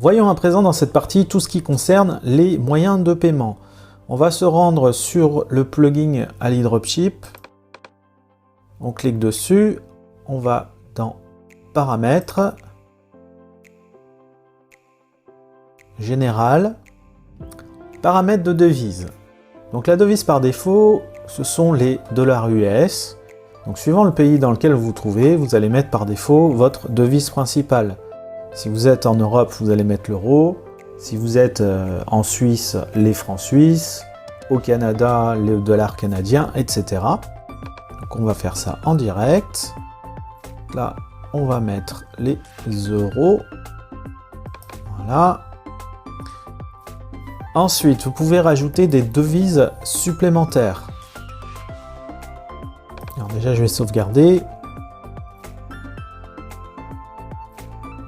Voyons à présent dans cette partie tout ce qui concerne les moyens de paiement. On va se rendre sur le plugin AliDropship. On clique dessus, on va dans Paramètres, Général, Paramètres de devise. Donc la devise par défaut, ce sont les dollars US. Donc suivant le pays dans lequel vous vous trouvez, vous allez mettre par défaut votre devise principale. Si vous êtes en Europe, vous allez mettre l'euro. Si vous êtes en Suisse, les francs suisses. Au Canada, les dollars canadiens, etc. Donc on va faire ça en direct. Là, on va mettre les euros. Voilà. Ensuite, vous pouvez rajouter des devises supplémentaires. Alors déjà, je vais sauvegarder.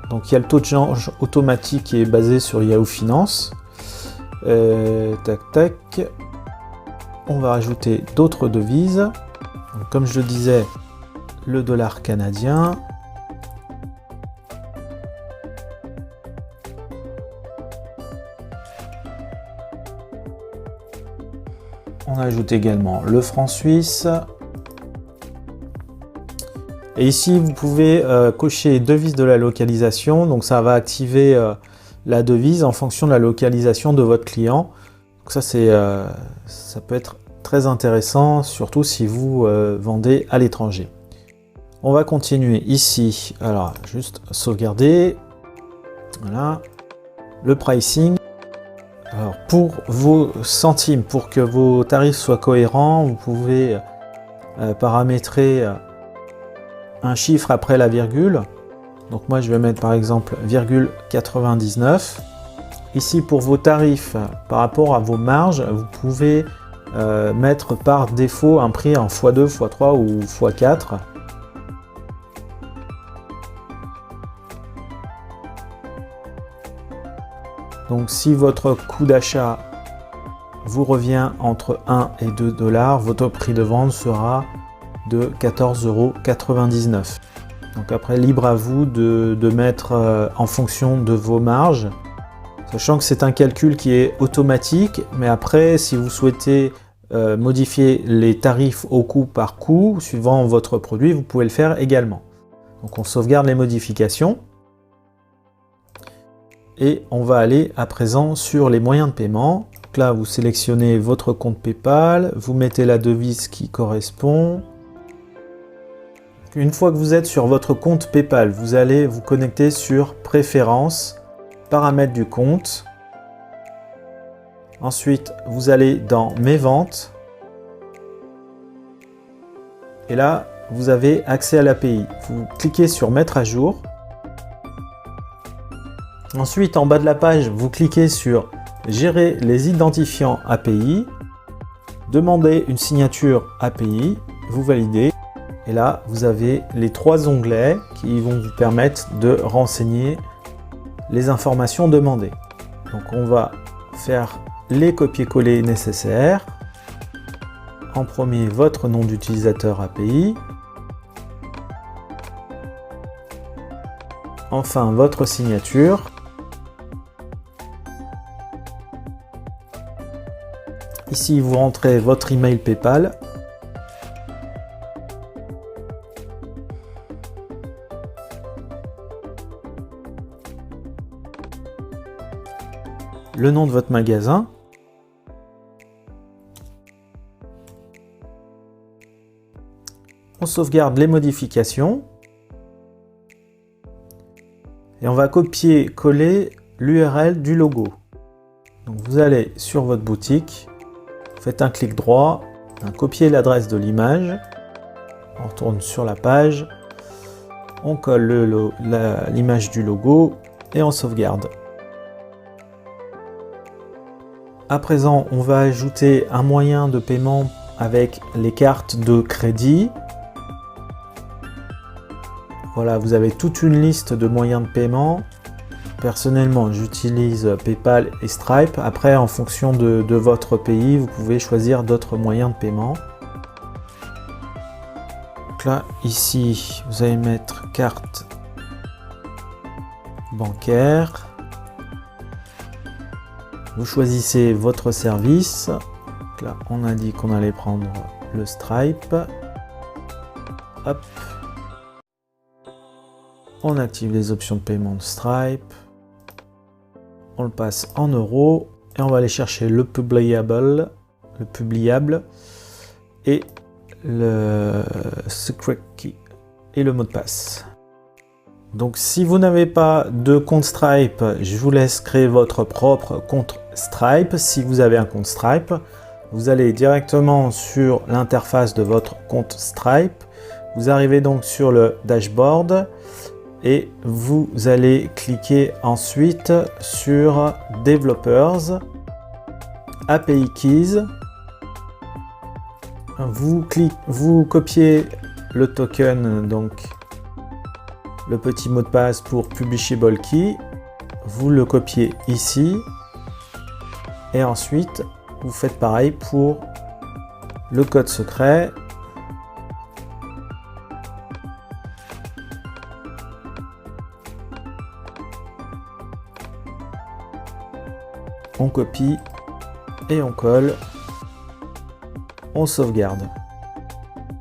Donc il y a le taux de change automatique qui est basé sur Yahoo Finance. Tac tac. On va rajouter d'autres devises. Donc, comme je le disais, le dollar canadien. On ajoute également le franc suisse. Et ici, vous pouvez cocher devise de la localisation. Donc ça va activer la devise en fonction de la localisation de votre client. Donc ça, ça peut être très intéressant, surtout si vous vendez à l'étranger. On va continuer ici. Alors, juste sauvegarder. Voilà. Le pricing. Alors, pour vos centimes, pour que vos tarifs soient cohérents, vous pouvez paramétrer un chiffre après la virgule. Donc moi je vais mettre par exemple virgule 99. Ici pour vos tarifs par rapport à vos marges, vous pouvez mettre par défaut un prix en x2, x3 ou x4. Donc si votre coût d'achat vous revient entre 1 et 2 $, votre prix de vente sera de 14,99 €. Donc après, libre à vous de mettre en fonction de vos marges, sachant que c'est un calcul qui est automatique, mais après, si vous souhaitez modifier les tarifs au coup par coup, suivant votre produit, vous pouvez le faire également. Donc on sauvegarde les modifications. Et on va aller à présent sur les moyens de paiement. Donc là, vous sélectionnez votre compte PayPal, vous mettez la devise qui correspond. Une fois que vous êtes sur votre compte PayPal, vous allez vous connecter sur Préférences, Paramètres du compte. Ensuite, vous allez dans Mes ventes. Et là, vous avez accès à l'API. Vous cliquez sur Mettre à jour. Ensuite, en bas de la page, vous cliquez sur Gérer les identifiants API. Demandez une signature API. Vous validez. Et là, vous avez les 3 onglets qui vont vous permettre de renseigner les informations demandées. Donc on va faire les copier-coller nécessaires. En premier, votre nom d'utilisateur API. Enfin, votre signature. Ici, vous rentrez votre email PayPal. Le nom de votre magasin. On sauvegarde les modifications. Et on va copier-coller l'URL du logo. Donc vous allez sur votre boutique, faites un clic droit, copier l'adresse de l'image, on retourne sur la page, on colle l'image du logo et on sauvegarde. À présent, on va ajouter un moyen de paiement avec les cartes de crédit. Voilà, vous avez toute une liste de moyens de paiement. Personnellement, j'utilise PayPal et Stripe. Après, en fonction de votre pays, vous pouvez choisir d'autres moyens de paiement. Donc là, ici, vous allez mettre carte bancaire. Vous choisissez votre service. Donc là, on a dit qu'on allait prendre le Stripe. Hop. On active les options de paiement de Stripe. On le passe en euros. Et on va aller chercher le publiable et le secret key et le mot de passe. Donc si vous n'avez pas de compte Stripe, je vous laisse créer votre propre compte Stripe. Si vous avez un compte Stripe, vous allez directement sur l'interface de votre compte Stripe. Vous arrivez donc sur le dashboard et vous allez cliquer ensuite sur Developers, API Keys. Vous copiez le token, donc le petit mot de passe pour Publishable Key, vous le copiez ici et ensuite vous faites pareil pour le code secret. On copie et on colle, on sauvegarde.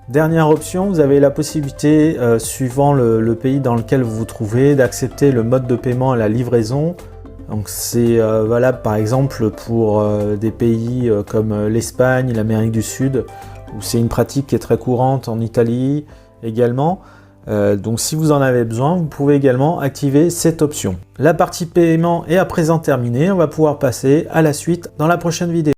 Dernière option, vous avez la possibilité, suivant le pays dans lequel vous vous trouvez, d'accepter le mode de paiement à la livraison. Donc c'est valable par exemple pour des pays comme l'Espagne, l'Amérique du Sud, où c'est une pratique qui est très courante, en Italie également. Donc si vous en avez besoin, vous pouvez également activer cette option. La partie paiement est à présent terminée, on va pouvoir passer à la suite dans la prochaine vidéo.